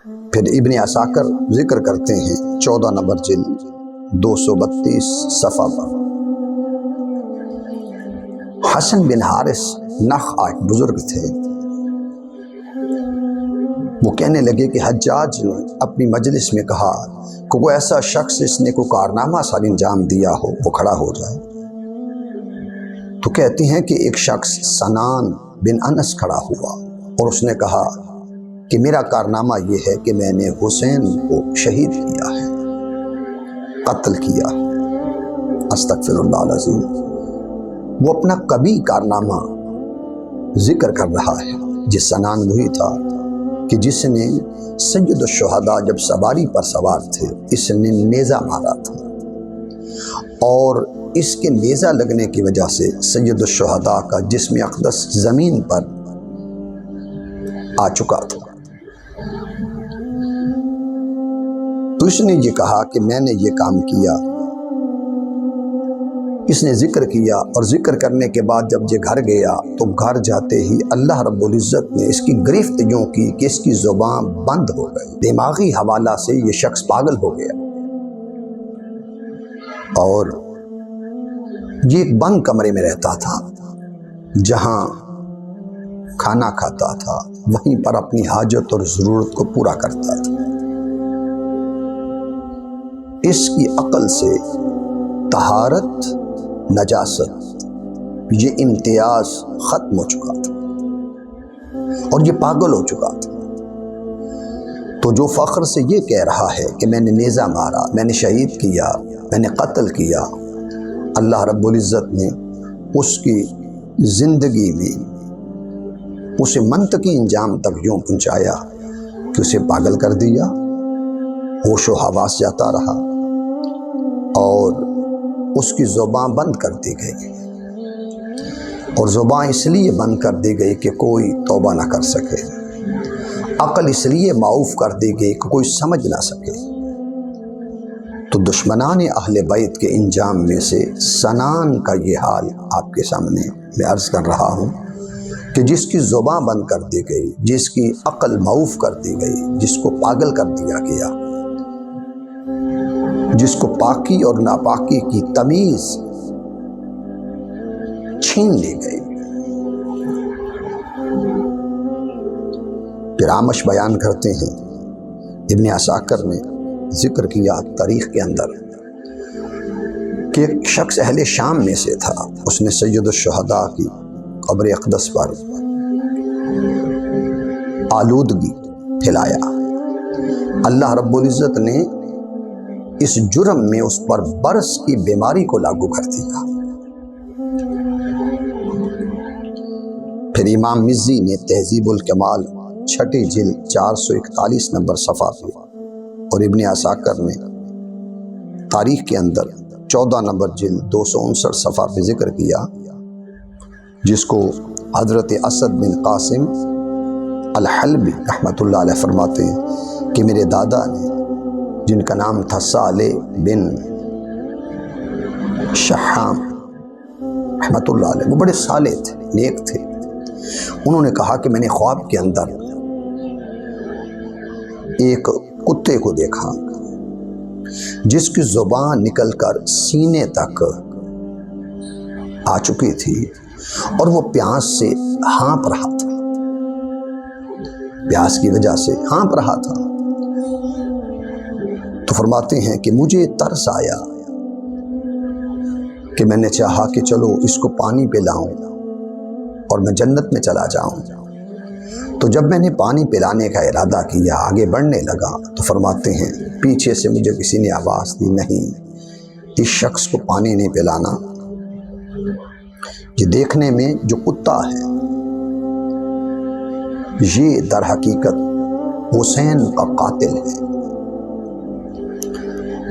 پھر ابن عساکر ذکر کرتے ہیں 14 نمبر جلد 232 صفحہ پر، حسن بن حارث نخع ایک بزرگ تھے، وہ کہنے لگے کہ حجاج نے اپنی مجلس میں کہا کہ کوئی ایسا شخص جس نے کوئی کارنامہ سال انجام دیا ہو وہ کھڑا ہو جائے۔ تو کہتی ہیں کہ ایک شخص سنان بن انس کھڑا ہوا اور اس نے کہا کہ میرا کارنامہ یہ ہے کہ میں نے حسین کو شہید کیا ہے، قتل کیا۔ استغفر اللہ العظیم۔ وہ اپنا کبھی کارنامہ ذکر کر رہا ہے۔ جس سنان وہی تھا کہ جس نے سید الشہداء جب سواری پر سوار تھے اس نے نیزہ مارا تھا، اور اس کے نیزہ لگنے کی وجہ سے سید الشہداء کا جسم اقدس زمین پر آ چکا تھا۔ تو اس نے یہ کہا کہ میں نے یہ کام کیا۔ اس نے ذکر کیا، اور ذکر کرنے کے بعد جب یہ گھر گیا تو گھر جاتے ہی اللہ رب العزت نے اس کی گرفت یوں کی کہ اس کی زبان بند ہو گئی۔ دماغی حوالہ سے یہ شخص پاگل ہو گیا، اور یہ ایک بند کمرے میں رہتا تھا جہاں کھانا کھاتا تھا، وہیں پر اپنی حاجت اور ضرورت کو پورا کرتا تھا۔ اس کی عقل سے طہارت، نجاست، یہ امتیاز ختم ہو چکا تھا اور یہ پاگل ہو چکا تھا۔ تو جو فخر سے یہ کہہ رہا ہے کہ میں نے نیزہ مارا، میں نے شہید کیا، میں نے قتل کیا، اللہ رب العزت نے اس کی زندگی میں اسے منطقی انجام تک یوں پہنچایا کہ اسے پاگل کر دیا، ہوش و حواس جاتا رہا، اور اس کی زبان بند کر دی گئی، اور زبان اس لیے بند کر دی گئی کہ کوئی توبہ نہ کر سکے، عقل اس لیے معاف کر دی گئی کہ کوئی سمجھ نہ سکے۔ تو دشمنان اہل بیت کے انجام میں سے سنان کا یہ حال آپ کے سامنے میں عرض کر رہا ہوں کہ جس کی زبان بند کر دی گئی، جس کی عقل معاف کر دی گئی، جس کو پاگل کر دیا گیا، جس کو پاکی اور ناپاکی کی تمیز چھین لی گئی۔ پھر آمش بیان کرتے ہیں، ابن عساکر نے ذکر کیا تاریخ کے اندر کہ ایک شخص اہل شام میں سے تھا، اس نے سید الشہداء کی قبر اقدس پر آلودگی پھیلایا۔ اللہ رب العزت نے اس جرم میں اس پر برس کی بیماری کو لاگو کر دیا۔ پھر امام مزی نے تہذیب الکمال 6 جلد 441 نمبر صفحہ پہ، اور ابن عساکر نے تاریخ کے اندر 14 نمبر جلد 259 صفحہ پہ ذکر کیا، جس کو حضرت اسد بن قاسم الحلبی رحمۃ اللہ علیہ فرماتے ہیں کہ میرے دادا نے، جن کا نام تھا صالح بن شحام رحمۃ اللہ علیہ، وہ بڑے صالح تھے، نیک تھے، انہوں نے کہا کہ میں نے خواب کے اندر ایک کتے کو دیکھا جس کی زبان نکل کر سینے تک آ چکی تھی، اور وہ پیاس سے ہانپ رہا تھا، پیاس کی وجہ سے ہانپ رہا تھا۔ تو فرماتے ہیں کہ مجھے ترس آیا کہ میں نے چاہا کہ چلو اس کو پانی پلاؤں اور میں جنت میں چلا جاؤں۔ تو جب میں نے پانی پلانے کا ارادہ کیا، آگے بڑھنے لگا، تو فرماتے ہیں پیچھے سے مجھے کسی نے آواز دی، نہیں، اس شخص کو پانی نہیں پلانا، یہ دیکھنے میں جو کتا ہے یہ در حقیقت حسین کا قاتل ہے،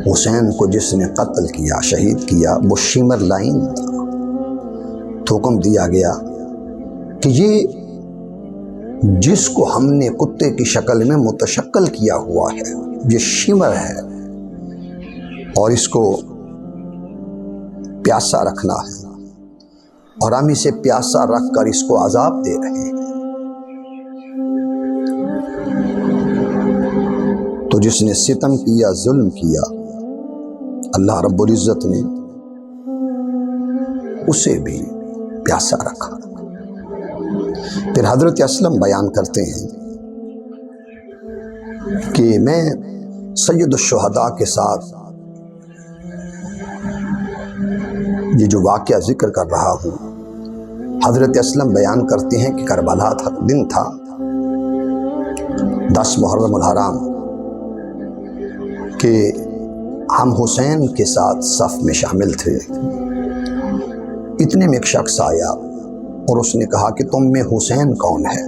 حسین کو جس نے قتل کیا، شہید کیا، وہ شیمر لائن تھا۔ تو حکم دیا گیا کہ یہ جس کو ہم نے کتے کی شکل میں متشکل کیا ہوا ہے یہ شیمر ہے، اور اس کو پیاسا رکھنا ہے، اور ہم اسے پیاسا رکھ کر اس کو عذاب دے رہے ہیں۔ تو جس نے ستم کیا، ظلم کیا، اللہ رب العزت نے اسے بھی پیاسا رکھا۔ پھر حضرت اسلم بیان کرتے ہیں کہ میں سید الشہداء کے ساتھ یہ جو واقعہ ذکر کر رہا ہوں، حضرت اسلم بیان کرتے ہیں کہ کربلا دن تھا 10 محرم الحرام کہ ہم حسین کے ساتھ صف میں شامل تھے۔ اتنے میں ایک شخص آیا اور اس نے کہا کہ تم میں حسین کون ہے؟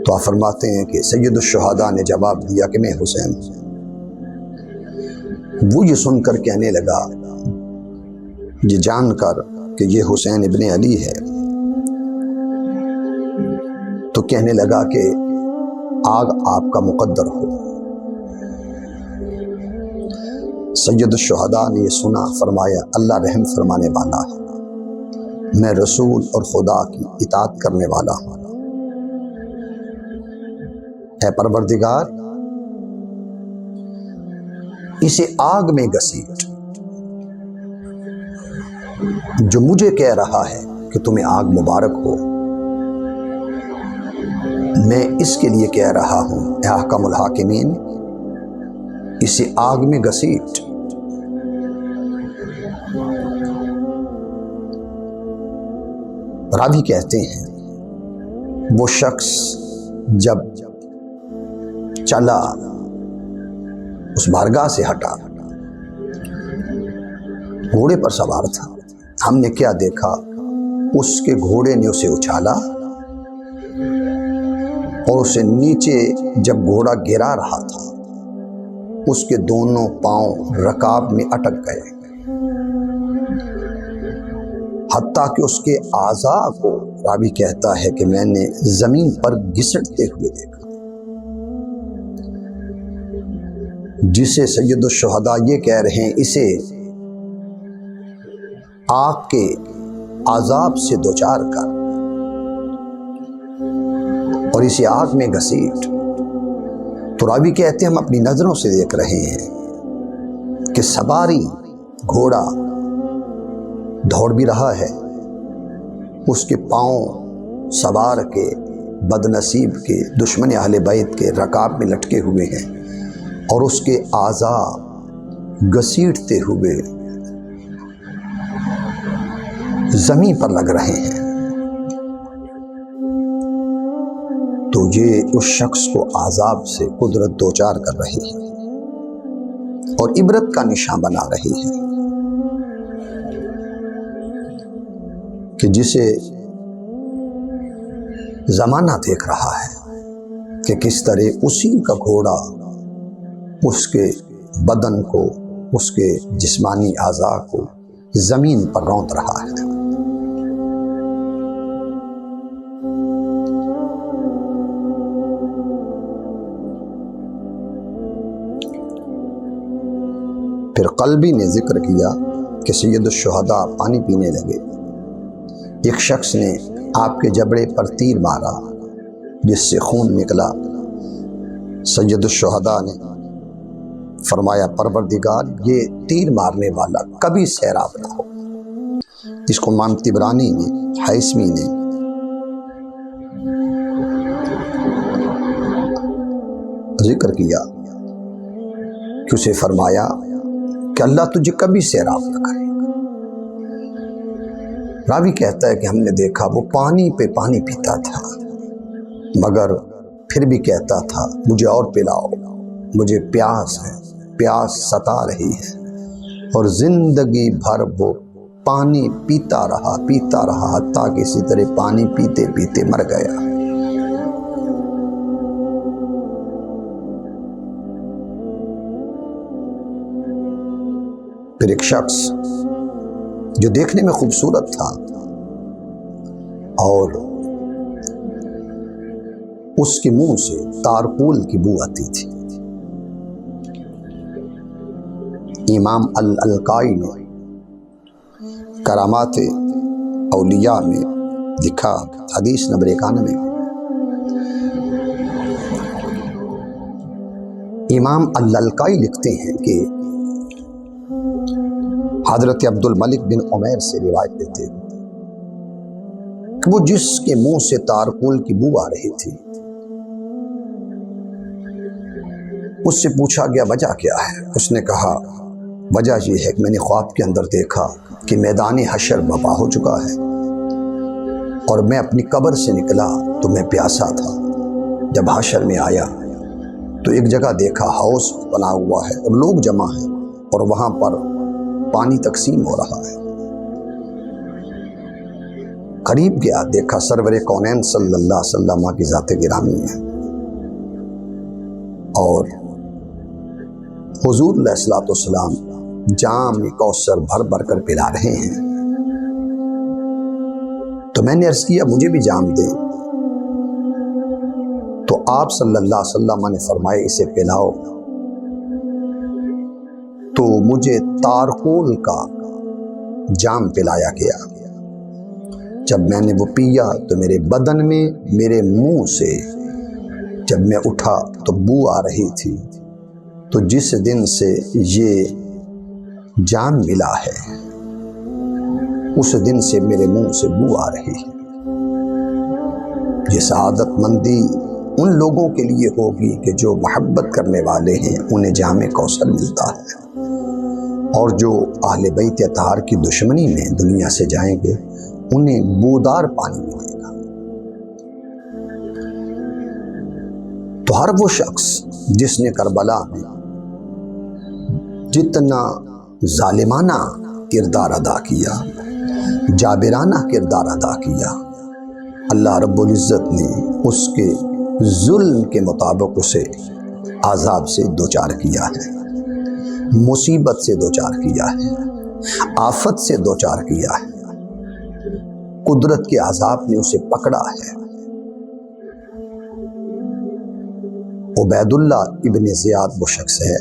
تو آپ فرماتے ہیں کہ سید الشہداء نے جواب دیا کہ میں حسین ہوں۔ وہ یہ سن کر کہنے لگا، یہ جان کر کہ یہ حسین ابن علی ہے، تو کہنے لگا کہ آگ آپ کا مقدر ہو۔ سید الشہداء نے یہ سنا، فرمایا اللہ رحم فرمانے والا ہے، میں رسول اور خدا کی اطاعت کرنے والا ہوں۔ اے پروردگار، اسے آگ میں گھسیٹ جو مجھے کہہ رہا ہے کہ تمہیں آگ مبارک ہو۔ میں اس کے لیے کہہ رہا ہوں اے احکم الحاکمین، اسے آگ میں گھسیٹ۔ راوی کہتے ہیں وہ شخص جب چلا، اس بارگاہ سے ہٹا، گھوڑے پر سوار تھا، ہم نے کیا دیکھا، اس کے گھوڑے نے اسے اچھالا اور اسے نیچے جب گھوڑا گرا رہا تھا، اس کے دونوں پاؤں رکاب میں اٹک گئے، حتیٰ کہ اس کے اعضاء کو راوی کہتا ہے کہ میں نے زمین پر گھسٹتے ہوئے دیکھا۔ جسے سید الشہداء یہ کہہ رہے ہیں اسے آگ کے عذاب سے دوچار کر اور اسے آگ میں گھسیٹ۔ تو راوی کہتے ہیں ہم اپنی نظروں سے دیکھ رہے ہیں کہ سواری گھوڑا دوڑ بھی رہا ہے، اس کے پاؤں سوار کے بد نصیب کے دشمن اہل بیت کے رکاب میں لٹکے ہوئے ہیں اور اس کے اعضاء گھسیٹتے ہوئے زمین پر لگ رہے ہیں۔ تو یہ اس شخص کو عذاب سے قدرت دوچار کر رہی ہے اور عبرت کا نشان بنا رہی ہے کہ جسے زمانہ دیکھ رہا ہے کہ کس طرح اسی کا گھوڑا اس کے بدن کو، اس کے جسمانی اعضاء کو زمین پر روند رہا ہے۔ پھر قلبی نے ذکر کیا کہ سید الشہداء پانی پینے لگے، ایک شخص نے آپ کے جبڑے پر تیر مارا جس سے خون نکلا۔ سید الشہداء نے فرمایا پروردگار یہ تیر مارنے والا کبھی سیراب نہ ہو۔ اس کو امام طبرانی نے، حیثمی نے ذکر کیا کہ اسے فرمایا کہ اللہ تجھے کبھی سیراب نہ کرے۔ راوی کہتا ہے کہ ہم نے دیکھا وہ پانی پہ پانی پیتا تھا، مگر پھر بھی کہتا تھا مجھے اور پلاؤ، مجھے پیاس ہے، پیاس ستا رہی ہے، اور زندگی بھر وہ پانی پیتا رہا حتیٰ کہ اسی طرح پانی پیتے پیتے مر گیا۔ پھر ایک شخص جو دیکھنے میں خوبصورت تھا اور اس کے منہ سے تارکول کی بو آتی تھی، امام الالقائی نے کرامات اولیاء میں لکھا، حدیث نمبر 91، امام اللالکائی لکھتے ہیں کہ حضرت عبد الملک بن عمیر سے روایت دیتے ہیں کہ وہ جس کے منہ سے تارکول کی بو آ رہی تھی اس سے پوچھا گیا وجہ کیا ہے؟ اس نے کہا وجہ یہ ہے کہ میں نے خواب کے اندر دیکھا کہ میدان حشر برپا ہو چکا ہے اور میں اپنی قبر سے نکلا تو میں پیاسا تھا۔ جب حشر میں آیا تو ایک جگہ دیکھا حوض بنا ہوا ہے اور لوگ جمع ہیں اور وہاں پر پانی تقسیم ہو رہا ہے۔ قریب گیا، دیکھا سرور کونین صلی اللہ علیہ وسلم کی ذات گرامی ہے اور حضور علیہ السلام جام کوثر بھر بھر کر پلا رہے ہیں۔ تو میں نے عرض کیا مجھے بھی جام دیں، تو آپ صلی اللہ علیہ وسلم نے فرمائے اسے پلاؤ۔ تو مجھے تارکول کا جام پلایا گیا۔ جب میں نے وہ پیا تو میرے بدن میں، میرے منہ سے جب میں اٹھا تو بو آ رہی تھی۔ تو جس دن سے یہ جام ملا ہے اس دن سے میرے منہ سے بو آ رہی ہے۔ یہ سعادت مندی ان لوگوں کے لیے ہوگی کہ جو محبت کرنے والے ہیں، انہیں جام کوثر ملتا ہے، اور جو اہل بیت اطہار کی دشمنی میں دنیا سے جائیں گے انہیں بودار پانی ملے گا۔ تو ہر وہ شخص جس نے کربلا میں جتنا ظالمانہ کردار ادا کیا، جابرانہ کردار ادا کیا، اللہ رب العزت نے اس کے ظلم کے مطابق اسے عذاب سے دوچار کیا ہے، مصیبت سے دوچار کیا ہے، آفت سے دوچار کیا ہے، قدرت کے عذاب نے اسے پکڑا ہے۔ عبید اللہ ابن زیاد وہ شخص ہے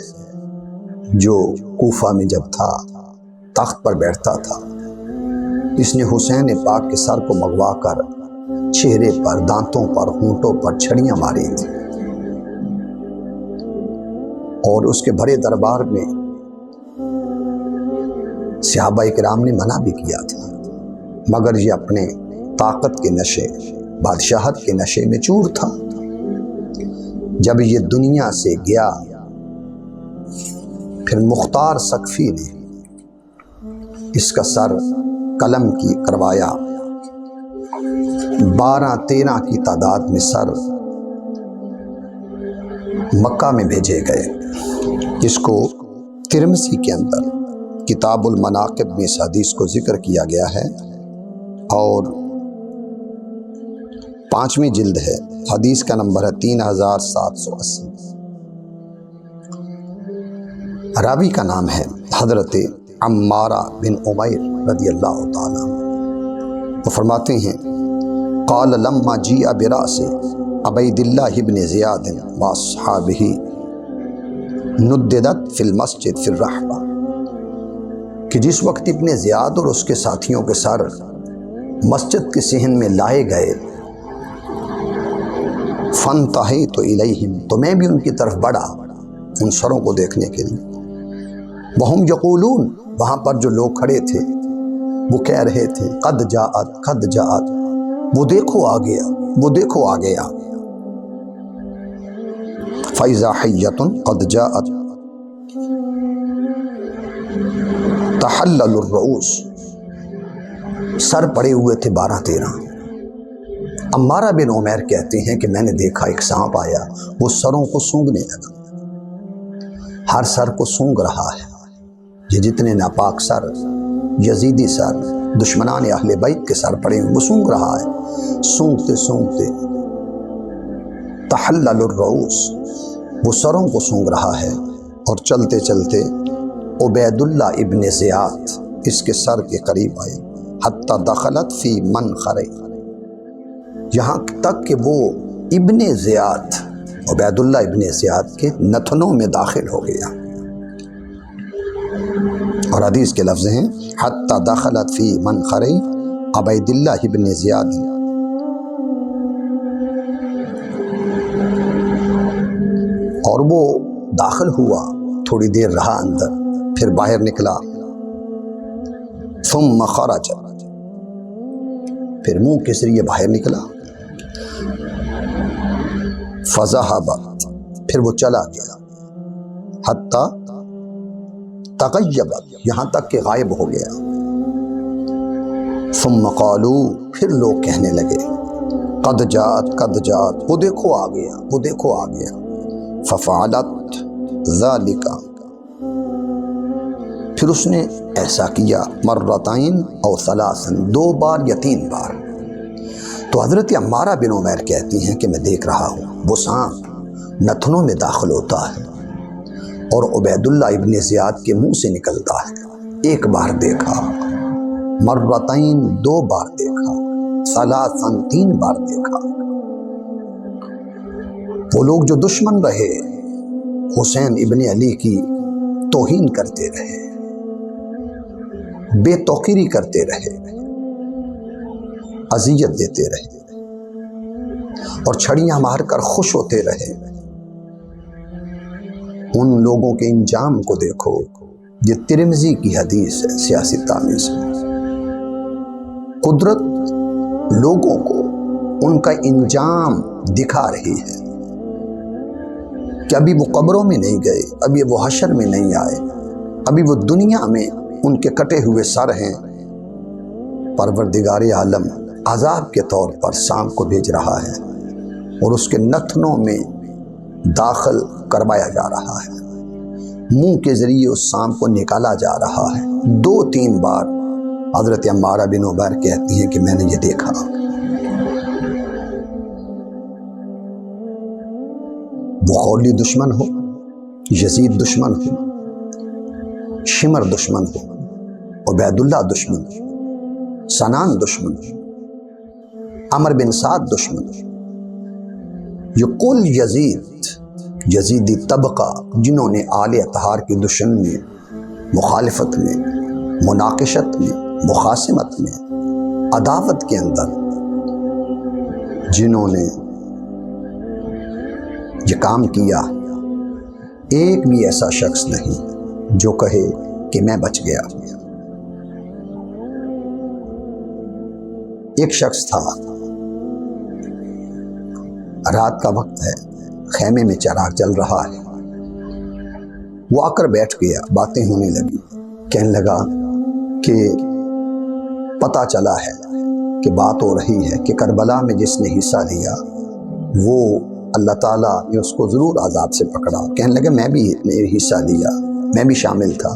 جو کوفہ میں جب تھا تخت پر بیٹھتا تھا، اس نے حسین پاک کے سر کو منگوا کر چہرے پر، دانتوں پر، ہونٹوں پر چھڑیاں ماری تھی، اور اس کے بھرے دربار میں صحابہ کرام نے منع بھی کیا تھا، مگر یہ اپنے طاقت کے نشے، بادشاہت کے نشے میں چور تھا۔ جب یہ دنیا سے گیا پھر مختار سقفی نے اس کا سر قلم کی کروایا، 12-13 کی تعداد میں سر مکہ میں بھیجے گئے۔ اس کو ترمذی کے اندر کتاب المناقب میں اس حدیث کو ذکر کیا گیا ہے اور 5ویں جلد ہے، حدیث کا نمبر ہے 3780۔ راوی کا نام ہے حضرت عمارہ بن عمیر رضی اللہ تعالیٰ۔ وہ فرماتے ہیں قال لما جیء براس عبید اللہ بن زیاد واصحابہ نددت فی المسجد فی الرحبہ، کہ جس وقت ابن زیاد اور اس کے ساتھیوں کے سر مسجد کے صحن میں لائے گئے، فانتہیت الیہم، تو میں بھی ان کی طرف بڑھا ان سروں کو دیکھنے کے لیے۔ وہم یقولون، وہاں پر جو لوگ کھڑے تھے وہ کہہ رہے تھے قد جاءت قد جاءت، وہ دیکھو آ گیا، وہ دیکھو آ گیا۔ فَإِذَا حِيَّةٌ قَدْ جَاءَتْ تَحَلَّلُ الرُّؤُوسِ، سر پڑے ہوئے تھے 12-13۔ عمارہ بن عمیر کہتے ہیں کہ میں نے دیکھا ایک سانپ آیا، وہ سروں کو سونگنے لگا، ہر سر کو سونگ رہا ہے۔ یہ جتنے ناپاک سر، یزیدی سر، دشمنان اہل بیت کے سر پڑے ہیں، وہ سونگ رہا ہے، سونگتے سونگتے تحلل الرؤوس، وہ سروں کو سونگ رہا ہے، اور چلتے چلتے عبید اللہ ابن زیاد اس کے سر کے قریب آئے، حتی دخلت فی منخرہ، یہاں تک کہ وہ ابن زیاد، عبید اللہ ابن زیاد کے نتنوں میں داخل ہو گیا۔ اور حدیث کے لفظ ہیں حتی دخلت فی منخرہ عبید اللہ ابن زیاد، اور وہ داخل ہوا، تھوڑی دیر رہا اندر، پھر باہر نکلا، ثم خرج، پھر منہ کے ذریعے باہر نکلا، فذهب، پھر وہ چلا گیا، حتی تغیب، یہاں تک کہ غائب ہو گیا، ثم قالوا، پھر لوگ کہنے لگے، قد جاءت، وہ دیکھو آ گیا، وہ دیکھو آ گیا، ففعلت ذالک، پھر اس نے ایسا کیا، مرتين او ثلاثا، 2 بار یا 3 بار۔ تو حضرت عمارہ بن عمیر کہتی ہیں کہ میں دیکھ رہا ہوں وہ سانپ نتنوں میں داخل ہوتا ہے اور عبید اللہ ابن زیاد کے منہ سے نکلتا ہے۔ 1 بار دیکھا، مرتين 2 بار دیکھا، ثلاثا 3 بار دیکھا۔ وہ لوگ جو دشمن رہے، حسین ابن علی کی توہین کرتے رہے، بے توقیری کرتے رہے، اذیت دیتے رہے اور چھڑیاں مار کر خوش ہوتے رہے، ان لوگوں کے انجام کو دیکھو۔ یہ ترمذی کی حدیث ہے، سیاسی تامیز میں۔ قدرت لوگوں کو ان کا انجام دکھا رہی ہے کہ ابھی وہ قبروں میں نہیں گئے، ابھی وہ حشر میں نہیں آئے، ابھی وہ دنیا میں ان کے کٹے ہوئے سر ہیں، پروردگار عالم عذاب کے طور پر سانپ کو بھیج رہا ہے اور اس کے نتنوں میں داخل کروایا جا رہا ہے، منہ کے ذریعے اس سانپ کو نکالا جا رہا ہے۔ 2-3 بار حضرت عمارہ بن عمیر کہتی ہیں کہ میں نے یہ دیکھا۔ بخاری دشمن ہو، یزید دشمن ہو، شمر دشمن ہو، عبید اللہ دشمن ہو، سنان دشمن ہو، عمر بن سعد دشمن ہو، یہ کل یزیدی طبقہ جنہوں نے آل اطہار کی دشمنی میں، مخالفت میں، مناقشت میں، مخاصمت میں، عداوت کے اندر جنہوں نے یہ کام کیا، ایک بھی ایسا شخص نہیں جو کہے کہ میں بچ گیا۔ ایک شخص تھا، رات کا وقت ہے، خیمے میں چراغ جل رہا ہے، وہ آ کر بیٹھ گیا، باتیں ہونے لگی، کہنے لگا کہ پتہ چلا ہے کہ بات ہو رہی ہے کہ کربلا میں جس نے حصہ لیا وہ اللہ تعالیٰ نے اس کو ضرور عذاب سے پکڑا۔ کہنے لگے میں بھی حصہ لیا، میں بھی شامل تھا،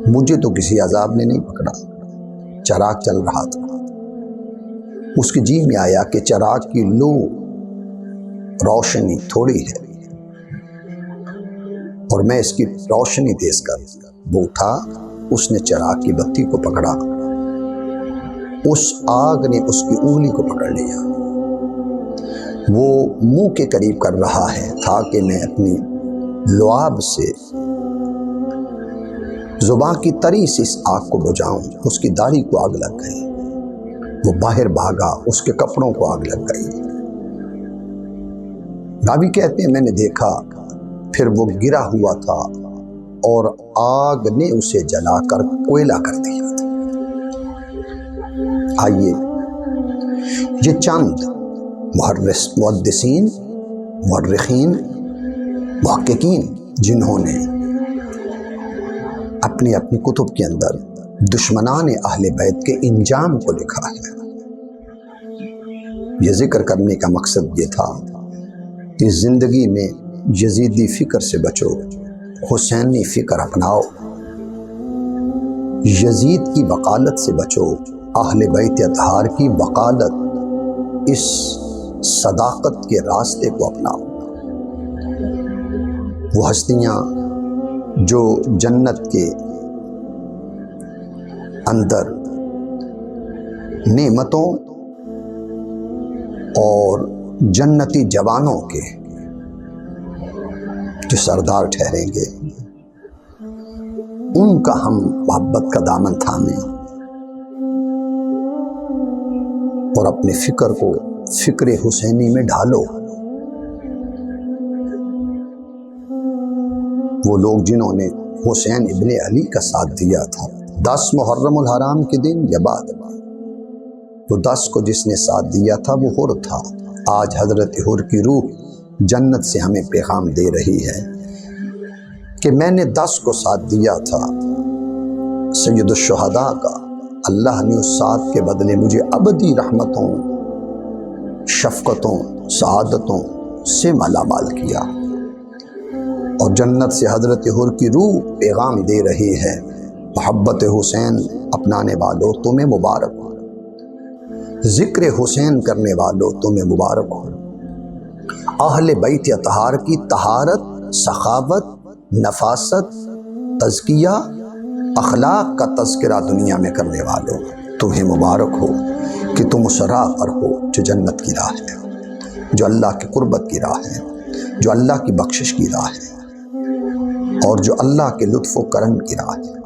مجھے تو کسی عذاب نے نہیں پکڑا، چراغ چل رہا تھا۔ اس کے جی میں آیا کہ چراغ کی لو روشنی تھوڑی ہے اور میں اس کی روشنی تیز کر، وہ اٹھا، اس نے چراغ کی بتی کو پکڑا، اس آگ نے اس کی انگلی کو پکڑ لیا، وہ منہ کے قریب کر رہا ہے تاکہ میں اپنی لعاب سے زباں کی تری سے اس آگ کو بجھاؤں، اس کی داڑھی کو آگ لگ گئی، وہ باہر بھاگا، اس کے کپڑوں کو آگ لگ گئی۔ راوی کہتے ہیں میں نے دیکھا، پھر وہ گرا ہوا تھا اور آگ نے اسے جلا کر کوئلہ کر دیا تھا۔ آئیے یہ چند محدثین، مورخین، محققین جنہوں نے اپنی اپنی کتب کے اندر دشمنان اہل بیت کے انجام کو لکھا ہے۔ یہ ذکر کرنے کا مقصد یہ تھا کہ زندگی میں یزیدی فکر سے بچو، حسینی فکر اپناؤ، یزید کی وکالت سے بچو، اہل بیت اطہار کی وکالت، اس صداقت کے راستے کو اپناؤ۔ وہ ہستیاں جو جنت کے اندر نعمتوں اور جنتی جوانوں کے جو سردار ٹھہریں گے، ان کا ہم محبت کا دامن تھامیں اور اپنے فکر کو فکر حسینی میں ڈھالو۔ وہ لوگ جنہوں نے حسین ابن علی کا ساتھ دیا تھا 10 محرم الحرام کے دن یا بعد وہ 10 کو جس نے ساتھ دیا تھا وہ حر تھا۔ آج حضرت حر کی روح جنت سے ہمیں پیغام دے رہی ہے کہ میں نے 10 کو ساتھ دیا تھا سید الشہداء کا، اللہ نے اس ساتھ کے بدلے مجھے ابدی رحمتوں، شفقتوں، سعادتوں سے مالا مال کیا۔ اور جنت سے حضرت حر کی روح پیغام دے رہی ہے، محبت حسین اپنانے والوں تمہیں مبارک ہو، ذکر حسین کرنے والوں تمہیں مبارک ہو۔ اہل بیت اطہار کی طہارت، سخاوت، نفاست، تزکیہ، اخلاق کا تذکرہ دنیا میں کرنے والوں تمہیں مبارک ہو کہ تم اس راہ پر ہو جو جنت کی راہ ہے، جو اللہ کی قربت کی راہ ہے، جو اللہ کی بخشش کی راہ ہے، اور جو اللہ کے لطف و کرم کی راہ ہے۔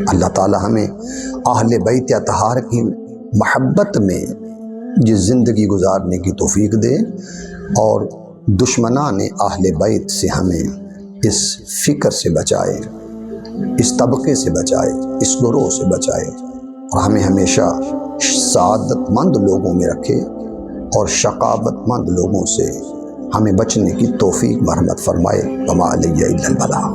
اللہ تعالی ہمیں اہل بیت اطہار کی محبت میں یہ زندگی گزارنے کی توفیق دے، اور دشمنان اہل بیت سے ہمیں اس فکر سے بچائے، اس طبقے سے بچائے، اس گروہ سے بچائے، اور ہمیں ہمیشہ سعادت مند لوگوں میں رکھے، اور شقاوت مند لوگوں سے ہمیں بچنے کی توفیق مرحمت فرمائے۔ وما علیہ الا البلاغ۔